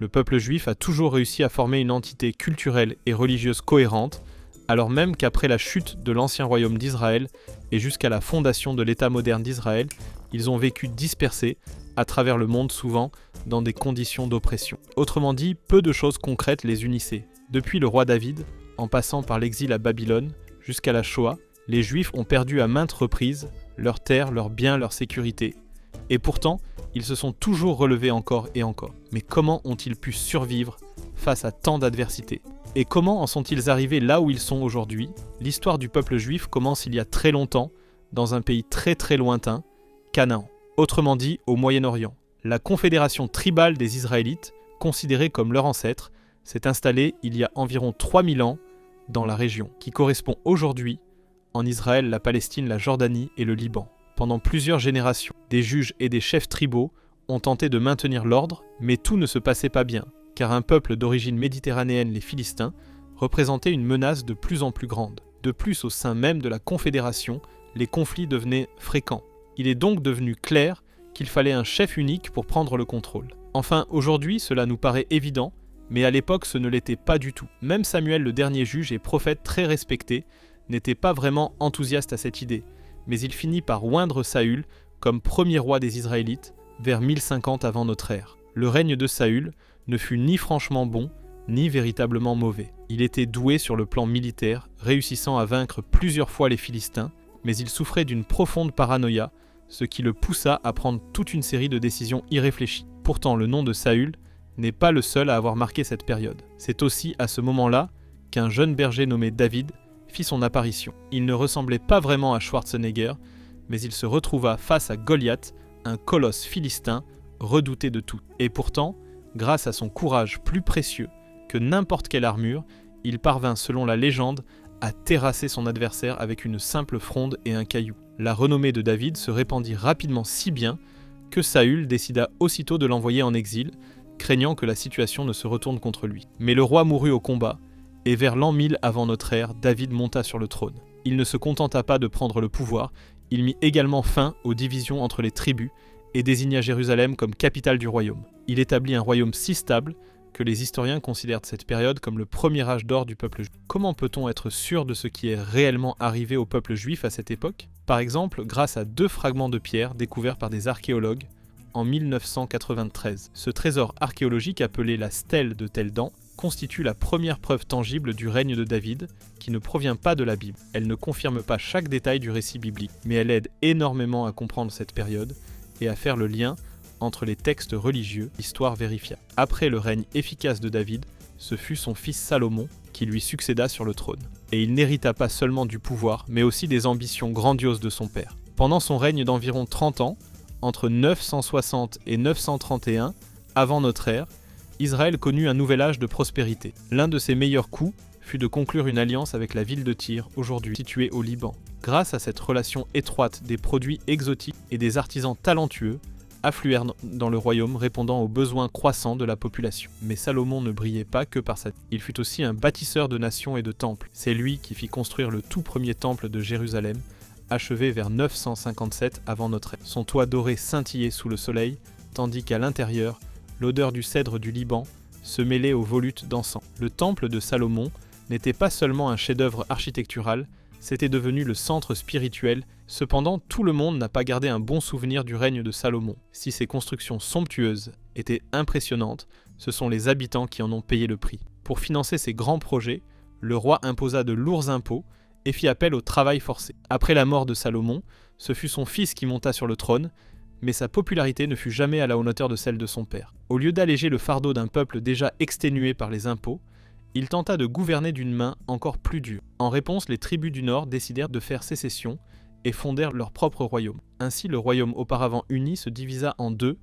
Le peuple juif a toujours réussi à former une entité culturelle et religieuse cohérente, alors même qu'après la chute de l'ancien royaume d'Israël et jusqu'à la fondation de l'État moderne d'Israël, ils ont vécu dispersés à travers le monde, souvent dans des conditions d'oppression. Autrement dit, peu de choses concrètes les unissaient. Depuis le roi David, en passant par l'exil à Babylone, jusqu'à la Shoah, les Juifs ont perdu à maintes reprises leurs terres, leurs biens, leur sécurité. Et pourtant, ils se sont toujours relevés encore et encore. Mais comment ont-ils pu survivre face à tant d'adversités ? Et comment en sont-ils arrivés là où ils sont aujourd'hui ? L'histoire du peuple juif commence il y a très longtemps, dans un pays très très lointain, Canaan. Autrement dit, au Moyen-Orient. La confédération tribale des Israélites, considérée comme leur ancêtre, s'est installée il y a environ 3000 ans dans la région, qui correspond aujourd'hui en Israël, la Palestine, la Jordanie et le Liban. Pendant plusieurs générations, des juges et des chefs tribaux ont tenté de maintenir l'ordre, mais tout ne se passait pas bien, car un peuple d'origine méditerranéenne, les Philistins, représentait une menace de plus en plus grande. De plus, au sein même de la confédération, les conflits devenaient fréquents. Il est donc devenu clair qu'il fallait un chef unique pour prendre le contrôle. Enfin, aujourd'hui, cela nous paraît évident, mais à l'époque ce ne l'était pas du tout. Même Samuel, le dernier juge et prophète très respecté, n'était pas vraiment enthousiaste à cette idée, mais il finit par oindre Saül comme premier roi des Israélites vers 1050 avant notre ère. Le règne de Saül ne fut ni franchement bon, ni véritablement mauvais. Il était doué sur le plan militaire, réussissant à vaincre plusieurs fois les Philistins, mais il souffrait d'une profonde paranoïa, ce qui le poussa à prendre toute une série de décisions irréfléchies. Pourtant, le nom de Saül n'est pas le seul à avoir marqué cette période. C'est aussi à ce moment-là qu'un jeune berger nommé David fit son apparition. Il ne ressemblait pas vraiment à Schwarzenegger, mais il se retrouva face à Goliath, un colosse philistin redouté de tout. Et pourtant, grâce à son courage plus précieux que n'importe quelle armure, il parvint, selon la légende, à terrasser son adversaire avec une simple fronde et un caillou. La renommée de David se répandit rapidement si bien que Saül décida aussitôt de l'envoyer en exil, craignant que la situation ne se retourne contre lui. Mais le roi mourut au combat, et vers l'an 1000 avant notre ère, David monta sur le trône. Il ne se contenta pas de prendre le pouvoir, il mit également fin aux divisions entre les tribus et désigna Jérusalem comme capitale du royaume. Il établit un royaume si stable que les historiens considèrent cette période comme le premier âge d'or du peuple juif. Comment peut-on être sûr de ce qui est réellement arrivé au peuple juif à cette époque ? Par exemple, grâce à 2 fragments de pierre découverts par des archéologues en 1993. Ce trésor archéologique appelé la stèle de Teldan constitue la première preuve tangible du règne de David, qui ne provient pas de la Bible. Elle ne confirme pas chaque détail du récit biblique, mais elle aide énormément à comprendre cette période et à faire le lien entre les textes religieux, l'histoire vérifiable. Après le règne efficace de David, ce fut son fils Salomon qui lui succéda sur le trône. Et il n'hérita pas seulement du pouvoir, mais aussi des ambitions grandioses de son père. Pendant son règne d'environ 30 ans, entre 960 et 931 avant notre ère, Israël connut un nouvel âge de prospérité. L'un de ses meilleurs coups fut de conclure une alliance avec la ville de Tyr, aujourd'hui située au Liban. Grâce à cette relation étroite, des produits exotiques et des artisans talentueux affluèrent dans le royaume, répondant aux besoins croissants de la population. Mais Salomon ne brillait pas que par sa... Il fut aussi un bâtisseur de nations et de temples. C'est lui qui fit construire le tout premier temple de Jérusalem, achevé vers 957 avant notre ère. Son toit doré scintillait sous le soleil, tandis qu'à l'intérieur, l'odeur du cèdre du Liban se mêlait aux volutes d'encens. Le temple de Salomon n'était pas seulement un chef-d'œuvre architectural, c'était devenu le centre spirituel. Cependant, tout le monde n'a pas gardé un bon souvenir du règne de Salomon. Si ces constructions somptueuses étaient impressionnantes, ce sont les habitants qui en ont payé le prix. Pour financer ces grands projets, le roi imposa de lourds impôts et fit appel au travail forcé. Après la mort de Salomon, ce fut son fils qui monta sur le trône, mais sa popularité ne fut jamais à la hauteur de celle de son père. Au lieu d'alléger le fardeau d'un peuple déjà exténué par les impôts, il tenta de gouverner d'une main encore plus dure. En réponse, les tribus du Nord décidèrent de faire sécession et fondèrent leur propre royaume. Ainsi, le royaume auparavant uni se divisa en 2,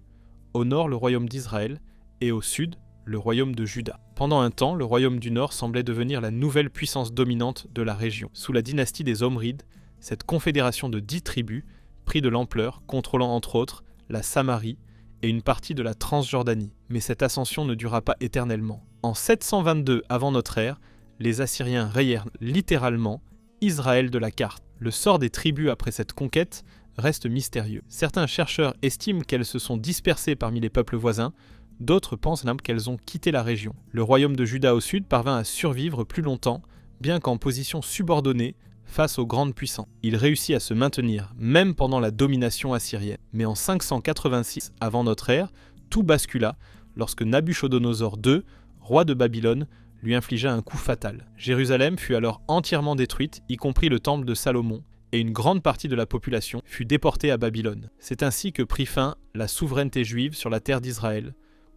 au nord le royaume d'Israël et au sud le royaume de Juda. Pendant un temps, le royaume du Nord semblait devenir la nouvelle puissance dominante de la région. Sous la dynastie des Omrides, cette confédération de 10 tribus prit de l'ampleur, contrôlant entre autres la Samarie et une partie de la Transjordanie. Mais cette ascension ne dura pas éternellement. En 722 avant notre ère, les Assyriens rayèrent littéralement Israël de la carte. Le sort des tribus après cette conquête reste mystérieux. Certains chercheurs estiment qu'elles se sont dispersées parmi les peuples voisins, D'autres pensent même qu'elles ont quitté la région. Le royaume de Juda au sud parvint à survivre plus longtemps, bien qu'en position subordonnée face aux grandes puissances. Il réussit à se maintenir, même pendant la domination assyrienne. Mais en 586 avant notre ère, tout bascula lorsque Nabuchodonosor II, roi de Babylone, lui infligea un coup fatal. Jérusalem fut alors entièrement détruite, y compris le temple de Salomon, et une grande partie de la population fut déportée à Babylone. C'est ainsi que prit fin la souveraineté juive sur la terre d'Israël,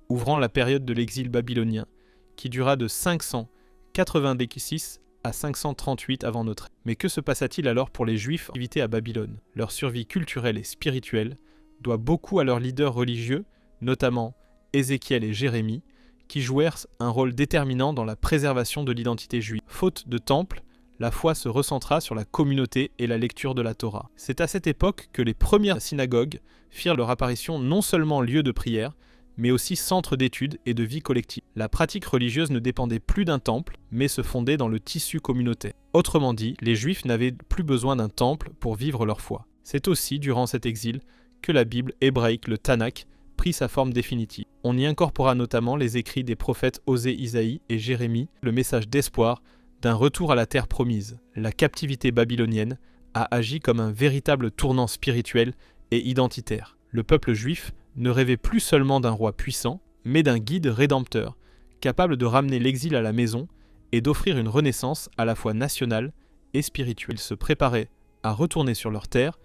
ouvrant la période de l'exil babylonien, qui dura de 586 à 538 avant notre ère. Mais que se passa-t-il alors pour les Juifs invités à Babylone? Leur survie culturelle et spirituelle doit beaucoup à leurs leaders religieux, notamment Ézéchiel et Jérémie, qui jouèrent un rôle déterminant dans la préservation de l'identité juive. Faute de temple, la foi se recentra sur la communauté et la lecture de la Torah. C'est à cette époque que les premières synagogues firent leur apparition non seulement lieu de prière, mais aussi centre d'études et de vie collective. La pratique religieuse ne dépendait plus d'un temple, mais se fondait dans le tissu communautaire. Autrement dit, les Juifs n'avaient plus besoin d'un temple pour vivre leur foi. C'est aussi durant cet exil que la Bible hébraïque, le Tanakh, prit sa forme définitive. On y incorpora notamment les écrits des prophètes Osée, Isaïe et Jérémie, le message d'espoir d'un retour à la terre promise. La captivité babylonienne a agi comme un véritable tournant spirituel et identitaire. Le peuple juif ne rêvait plus seulement d'un roi puissant, mais d'un guide rédempteur, capable de ramener l'exil à la maison et d'offrir une renaissance à la fois nationale et spirituelle. Ils se préparaient à retourner sur leur terre.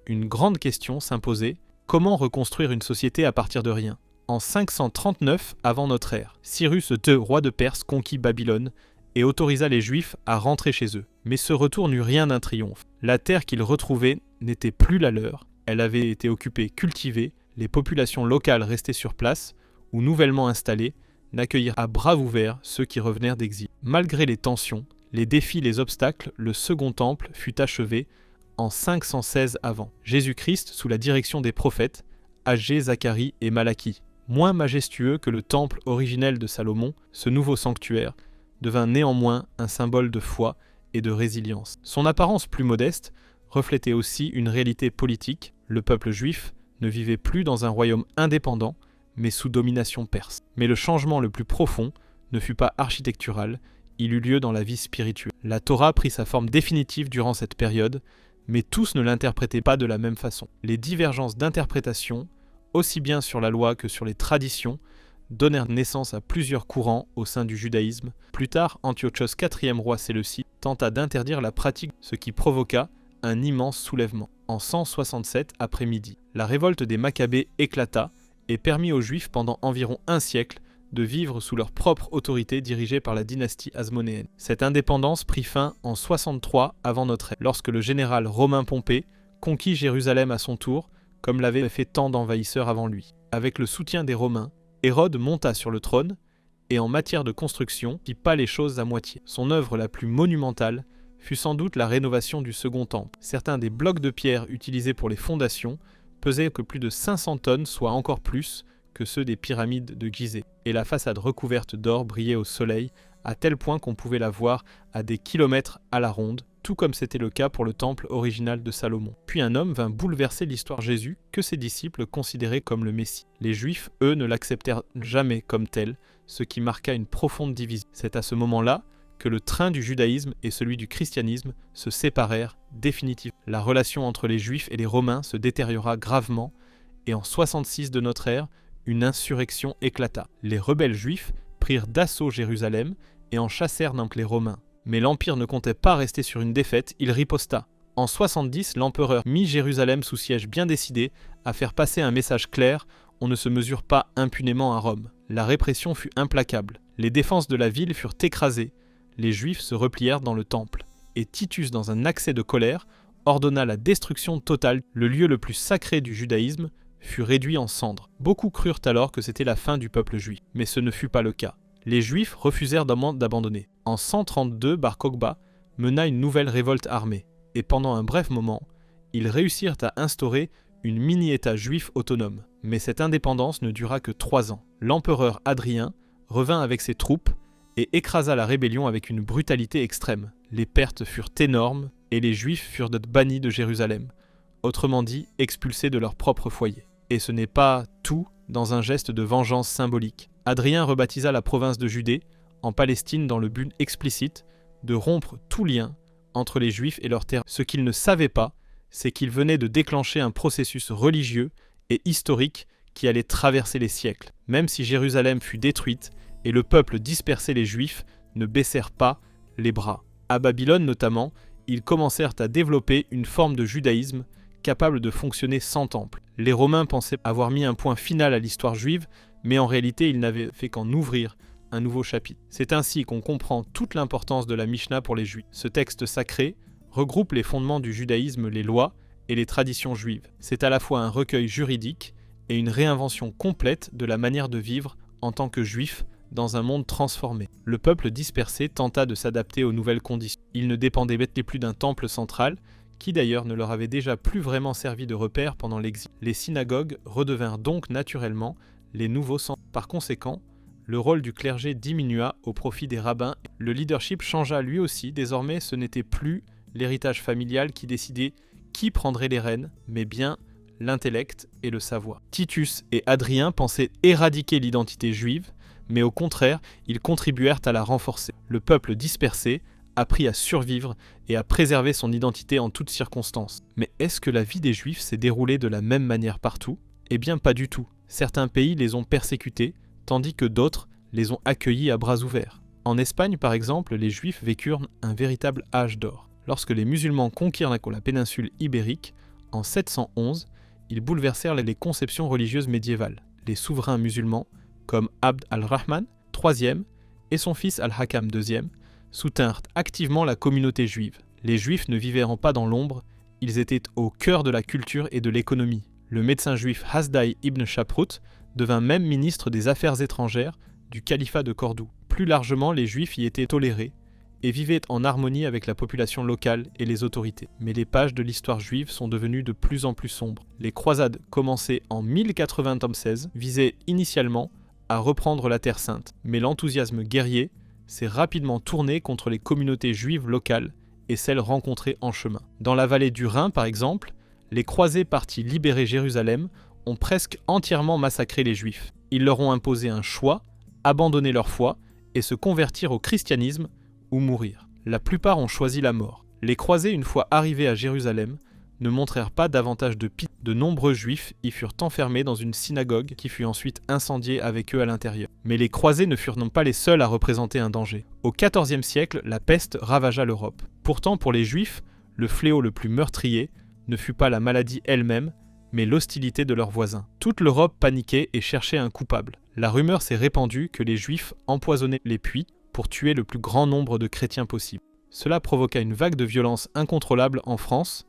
Une grande question s'imposait: comment reconstruire une société à partir de rien? En 539 avant notre ère, Cyrus II, roi de Perse, conquit Babylone et autorisa les Juifs à rentrer chez eux. Mais ce retour n'eut rien d'un triomphe. La terre qu'ils retrouvaient n'était plus la leur, elle avait été occupée, cultivée, les populations locales restées sur place ou nouvellement installées n'accueillirent à bras ouverts ceux qui revenaient d'exil. Malgré les tensions, les défis, les obstacles, le second temple fut achevé en 516 avant Jésus-Christ sous la direction des prophètes Agé, Zacharie et Malachie. Moins majestueux que le temple originel de Salomon, ce nouveau sanctuaire devint néanmoins un symbole de foi et de résilience. Son apparence plus modeste reflétait aussi une réalité politique. Le peuple juif ne vivait plus dans un royaume indépendant, mais sous domination perse. Mais le changement le plus profond ne fut pas architectural, il eut lieu dans la vie spirituelle. La Torah prit sa forme définitive durant cette période, mais tous ne l'interprétaient pas de la même façon. Les divergences d'interprétation, aussi bien sur la loi que sur les traditions, donnèrent naissance à plusieurs courants au sein du judaïsme. Plus tard, Antiochos IVe roi Séleucide tenta d'interdire la pratique, ce qui provoqua un immense soulèvement. En 167 après-midi, la révolte des Maccabées éclata et permit aux Juifs pendant environ un siècle de vivre sous leur propre autorité dirigée par la dynastie hasmonéenne. Cette indépendance prit fin en 63 avant notre ère, lorsque le général romain Pompée conquit Jérusalem à son tour, comme l'avaient fait tant d'envahisseurs avant lui. Avec le soutien des Romains, Hérode monta sur le trône et en matière de construction, fit pas les choses à moitié. Son œuvre la plus monumentale fut sans doute la rénovation du Second Temple. Certains des blocs de pierre utilisés pour les fondations pesaient que plus de 500 tonnes, soit encore plus que ceux des pyramides de Gizeh. Et la façade recouverte d'or brillait au soleil, à tel point qu'on pouvait la voir à des kilomètres à la ronde, tout comme c'était le cas pour le temple original de Salomon. Puis un homme vint bouleverser l'histoire Jésus, que ses disciples considéraient comme le Messie. Les Juifs, eux, ne l'acceptèrent jamais comme tel, ce qui marqua une profonde division. C'est à ce moment-là que le train du judaïsme et celui du christianisme se séparèrent définitivement. La relation entre les Juifs et les Romains se détériora gravement, et en 66 de notre ère, une insurrection éclata. Les rebelles juifs prirent d'assaut Jérusalem et en chassèrent donc les Romains. Mais l'Empire ne comptait pas rester sur une défaite, il riposta. En 70, l'empereur mit Jérusalem sous siège bien décidé à faire passer un message clair: on ne se mesure pas impunément à Rome. La répression fut implacable. Les défenses de la ville furent écrasées. Les Juifs se replièrent dans le temple. Et Titus, dans un accès de colère, ordonna la destruction totale. Le lieu le plus sacré du judaïsme fut réduit en cendres. Beaucoup crurent alors que c'était la fin du peuple juif, mais ce ne fut pas le cas. Les Juifs refusèrent d'abandonner. En 132, Bar Kokhba mena une nouvelle révolte armée, et pendant un bref moment, ils réussirent à instaurer une mini-État juif autonome. Mais cette indépendance ne dura que 3 ans. L'empereur Hadrien revint avec ses troupes et écrasa la rébellion avec une brutalité extrême. Les pertes furent énormes et les Juifs furent bannis de Jérusalem, autrement dit expulsés de leur propre foyer. Et ce n'est pas tout dans un geste de vengeance symbolique. Adrien rebaptisa la province de Judée, en Palestine, dans le but explicite de rompre tout lien entre les Juifs et leur terre. Ce qu'il ne savait pas, c'est qu'il venait de déclencher un processus religieux et historique qui allait traverser les siècles. Même si Jérusalem fut détruite et le peuple dispersé, les Juifs ne baissèrent pas les bras. À Babylone notamment, ils commencèrent à développer une forme de judaïsme capable de fonctionner sans temple. Les Romains pensaient avoir mis un point final à l'histoire juive, mais en réalité ils n'avaient fait qu'en ouvrir un nouveau chapitre. C'est ainsi qu'on comprend toute l'importance de la Mishnah pour les Juifs. Ce texte sacré regroupe les fondements du judaïsme, les lois et les traditions juives. C'est à la fois un recueil juridique et une réinvention complète de la manière de vivre en tant que juif dans un monde transformé. Le peuple dispersé tenta de s'adapter aux nouvelles conditions. Il ne dépendait plus d'un temple central, qui d'ailleurs ne leur avait déjà plus vraiment servi de repère pendant l'exil. Les synagogues redevinrent donc naturellement les nouveaux centres. Par conséquent, le rôle du clergé diminua au profit des rabbins. Le leadership changea lui aussi. Désormais, ce n'était plus l'héritage familial qui décidait qui prendrait les rênes, mais bien l'intellect et le savoir. Titus et Hadrien pensaient éradiquer l'identité juive, mais au contraire, ils contribuèrent à la renforcer. Le peuple dispersé apprit à survivre et à préserver son identité en toutes circonstances. Mais est-ce que la vie des Juifs s'est déroulée de la même manière partout ? Eh bien pas du tout. Certains pays les ont persécutés, tandis que d'autres les ont accueillis à bras ouverts. En Espagne par exemple, les Juifs vécurent un véritable âge d'or. Lorsque les musulmans conquirent la péninsule ibérique, en 711, ils bouleversèrent les conceptions religieuses médiévales. Les souverains musulmans, comme Abd al-Rahman, IIIe, et son fils al-Hakam II, soutinrent activement la communauté juive. Les Juifs ne vivaient pas dans l'ombre, ils étaient au cœur de la culture et de l'économie. Le médecin juif Hasdai ibn Shaprut devint même ministre des Affaires étrangères du califat de Cordoue. Plus largement, les Juifs y étaient tolérés et vivaient en harmonie avec la population locale et les autorités. Mais les pages de l'histoire juive sont devenues de plus en plus sombres. Les croisades, commencées en 1096, visaient initialement à reprendre la Terre Sainte, mais l'enthousiasme guerrier s'est rapidement tourné contre les communautés juives locales et celles rencontrées en chemin. Dans la vallée du Rhin, par exemple, les croisés partis libérer Jérusalem ont presque entièrement massacré les Juifs. Ils leur ont imposé un choix, abandonner leur foi et se convertir au christianisme ou mourir. La plupart ont choisi la mort. Les croisés, une fois arrivés à Jérusalem, ne montrèrent pas davantage de pitié. De nombreux Juifs y furent enfermés dans une synagogue qui fut ensuite incendiée avec eux à l'intérieur. Mais les croisés ne furent non pas les seuls à représenter un danger. Au XIVe siècle, la peste ravagea l'Europe. Pourtant, pour les Juifs, le fléau le plus meurtrier ne fut pas la maladie elle-même, mais l'hostilité de leurs voisins. Toute l'Europe paniquait et cherchait un coupable. La rumeur s'est répandue que les Juifs empoisonnaient les puits pour tuer le plus grand nombre de chrétiens possible. Cela provoqua une vague de violence incontrôlable en France,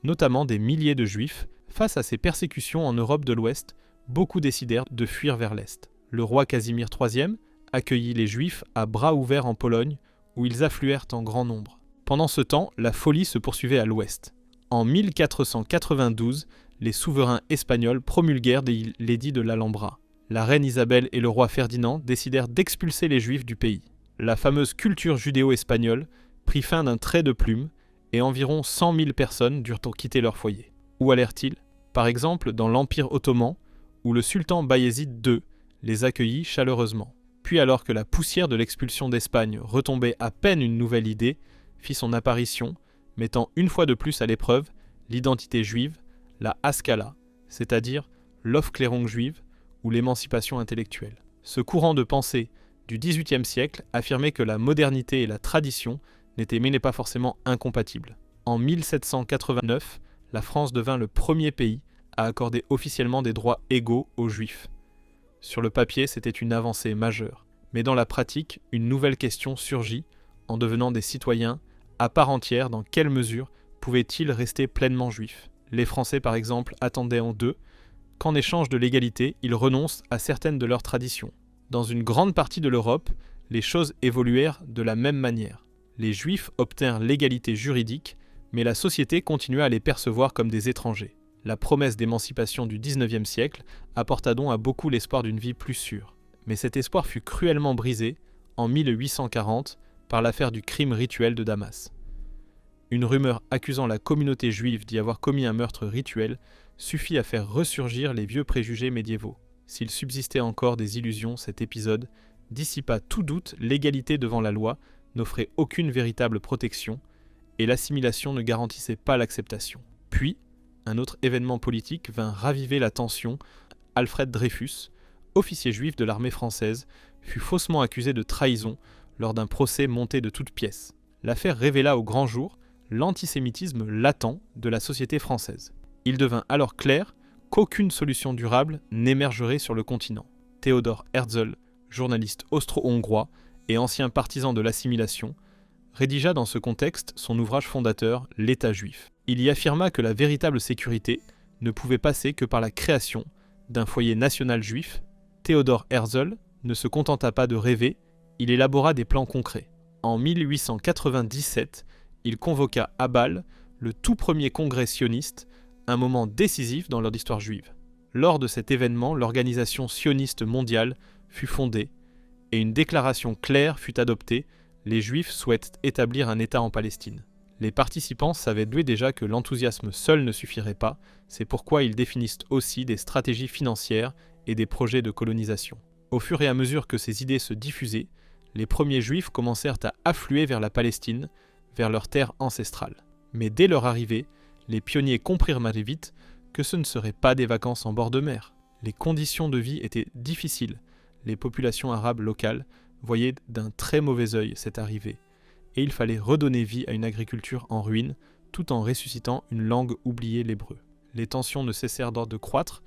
notamment des milliers de Juifs. Face à ces persécutions en Europe de l'Ouest, beaucoup décidèrent de fuir vers l'Est. Le roi Casimir III accueillit les Juifs à bras ouverts en Pologne, où ils affluèrent en grand nombre. Pendant ce temps, la folie se poursuivait à l'Ouest. En 1492, les souverains espagnols promulguèrent l'édit de l'Alhambra. La reine Isabelle et le roi Ferdinand décidèrent d'expulser les Juifs du pays. La fameuse culture judéo-espagnole prit fin d'un trait de plume et environ 100 000 personnes durent quitter leur foyer. Où allèrent-ils ? Par exemple, dans l'Empire ottoman, où le sultan Bayezid II les accueillit chaleureusement. Puis alors que la poussière de l'expulsion d'Espagne retombait, à peine une nouvelle idée fit son apparition, mettant une fois de plus à l'épreuve l'identité juive, la Haskalah, c'est-à-dire l'Aufklärung juive ou l'émancipation intellectuelle. Ce courant de pensée du XVIIIe siècle affirmait que la modernité et la tradition n'étaient pas forcément incompatibles. En 1789, la France devint le premier pays à accorder officiellement des droits égaux aux Juifs. Sur le papier, c'était une avancée majeure. Mais dans la pratique, une nouvelle question surgit en devenant des citoyens à part entière. Dans quelle mesure pouvaient-ils rester pleinement juifs ? Les Français, par exemple, attendaient d'eux qu'en échange de l'égalité, ils renoncent à certaines de leurs traditions. Dans une grande partie de l'Europe, les choses évoluèrent de la même manière. Les Juifs obtinrent l'égalité juridique, mais la société continua à les percevoir comme des étrangers. La promesse d'émancipation du XIXe siècle apporta donc à beaucoup l'espoir d'une vie plus sûre. Mais cet espoir fut cruellement brisé, en 1840, par l'affaire du crime rituel de Damas. Une rumeur accusant la communauté juive d'y avoir commis un meurtre rituel suffit à faire ressurgir les vieux préjugés médiévaux. S'il subsistait encore des illusions, cet épisode dissipa tout doute. L'égalité devant la loi n'offrait aucune véritable protection et l'assimilation ne garantissait pas l'acceptation. Puis, un autre événement politique vint raviver la tension. Alfred Dreyfus, officier juif de l'armée française, fut faussement accusé de trahison lors d'un procès monté de toutes pièces. L'affaire révéla au grand jour l'antisémitisme latent de la société française. Il devint alors clair qu'aucune solution durable n'émergerait sur le continent. Theodor Herzl, journaliste austro-hongrois et ancien partisan de l'assimilation, rédigea dans ce contexte son ouvrage fondateur, L'État juif. Il y affirma que la véritable sécurité ne pouvait passer que par la création d'un foyer national juif. Theodor Herzl ne se contenta pas de rêver, il élabora des plans concrets. En 1897, il convoqua à Bâle le tout premier congrès sioniste, un moment décisif dans leur histoire juive. Lors de cet événement, l'organisation sioniste mondiale fut fondée et une déclaration claire fut adoptée: les Juifs souhaitent établir un État en Palestine. Les participants savaient d'eux déjà que l'enthousiasme seul ne suffirait pas, c'est pourquoi ils définissent aussi des stratégies financières et des projets de colonisation. Au fur et à mesure que ces idées se diffusaient, les premiers Juifs commencèrent à affluer vers la Palestine, vers leur terre ancestrale. Mais dès leur arrivée, les pionniers comprirent très vite que ce ne seraient pas des vacances en bord de mer. Les conditions de vie étaient difficiles. Les populations arabes locales voyaient d'un très mauvais œil cette arrivée, et il fallait redonner vie à une agriculture en ruine, tout en ressuscitant une langue oubliée, l'hébreu. Les tensions ne cessèrent de croître,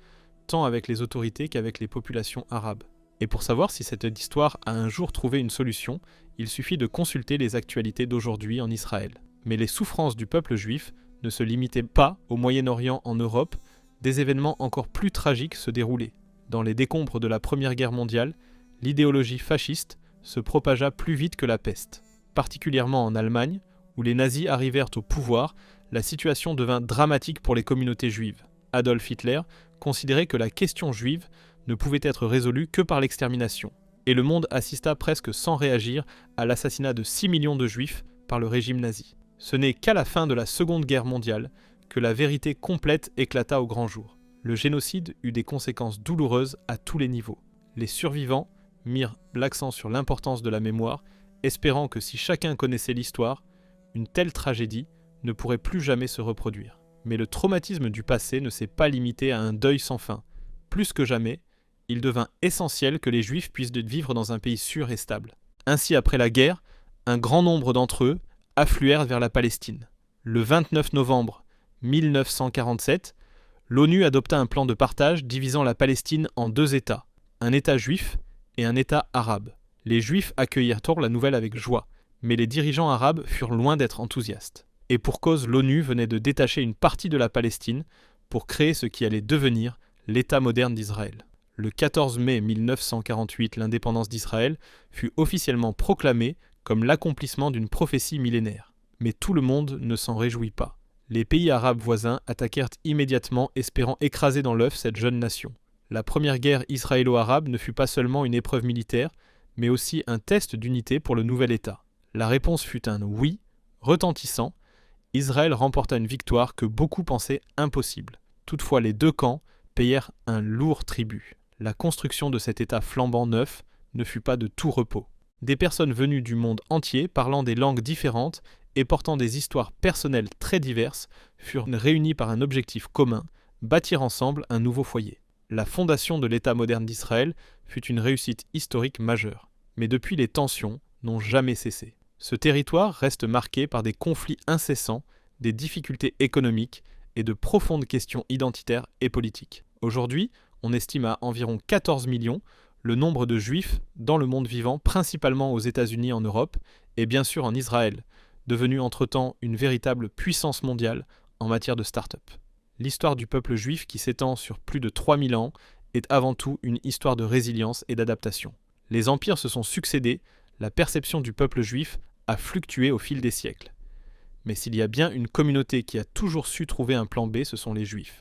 tant avec les autorités qu'avec les populations arabes. Et pour savoir si cette histoire a un jour trouvé une solution, il suffit de consulter les actualités d'aujourd'hui en Israël. Mais les souffrances du peuple juif ne se limitaient pas au Moyen-Orient. En Europe, des événements encore plus tragiques se déroulaient. Dans les décombres de la Première Guerre mondiale, l'idéologie fasciste se propagea plus vite que la peste. Particulièrement en Allemagne, où les nazis arrivèrent au pouvoir, la situation devint dramatique pour les communautés juives. Adolf Hitler considérait que la question juive ne pouvait être résolue que par l'extermination, et le monde assista presque sans réagir à l'assassinat de 6 millions de juifs par le régime nazi. Ce n'est qu'à la fin de la Seconde Guerre mondiale que la vérité complète éclata au grand jour. Le génocide eut des conséquences douloureuses à tous les niveaux. Les survivants mirent l'accent sur l'importance de la mémoire, espérant que si chacun connaissait l'histoire, une telle tragédie ne pourrait plus jamais se reproduire. Mais le traumatisme du passé ne s'est pas limité à un deuil sans fin. Plus que jamais, il devint essentiel que les Juifs puissent vivre dans un pays sûr et stable. Ainsi, après la guerre, un grand nombre d'entre eux affluèrent vers la Palestine. Le 29 novembre 1947, l'ONU adopta un plan de partage divisant la Palestine en 2 États, un État juif et un État arabe. Les Juifs accueillirent la nouvelle avec joie, mais les dirigeants arabes furent loin d'être enthousiastes. Et pour cause, l'ONU venait de détacher une partie de la Palestine pour créer ce qui allait devenir l'État moderne d'Israël. Le 14 mai 1948, l'indépendance d'Israël fut officiellement proclamée comme l'accomplissement d'une prophétie millénaire. Mais tout le monde ne s'en réjouit pas. Les pays arabes voisins attaquèrent immédiatement, espérant écraser dans l'œuf cette jeune nation. La première guerre israélo-arabe ne fut pas seulement une épreuve militaire, mais aussi un test d'unité pour le nouvel État. La réponse fut un oui, retentissant. Israël remporta une victoire que beaucoup pensaient impossible. Toutefois, les 2 camps payèrent un lourd tribut. La construction de cet État flambant neuf ne fut pas de tout repos. Des personnes venues du monde entier, parlant des langues différentes et portant des histoires personnelles très diverses, furent réunies par un objectif commun, bâtir ensemble un nouveau foyer. La fondation de l'État moderne d'Israël fut une réussite historique majeure. Mais depuis, les tensions n'ont jamais cessé. Ce territoire reste marqué par des conflits incessants, des difficultés économiques et de profondes questions identitaires et politiques. Aujourd'hui, on estime à environ 14 millions le nombre de Juifs dans le monde vivant, principalement aux États-Unis, en Europe, et bien sûr en Israël, devenu entre-temps une véritable puissance mondiale en matière de start-up. L'histoire du peuple juif, qui s'étend sur plus de 3000 ans, est avant tout une histoire de résilience et d'adaptation. Les empires se sont succédés, la perception du peuple juif a fluctué au fil des siècles. Mais s'il y a bien une communauté qui a toujours su trouver un plan B, ce sont les Juifs.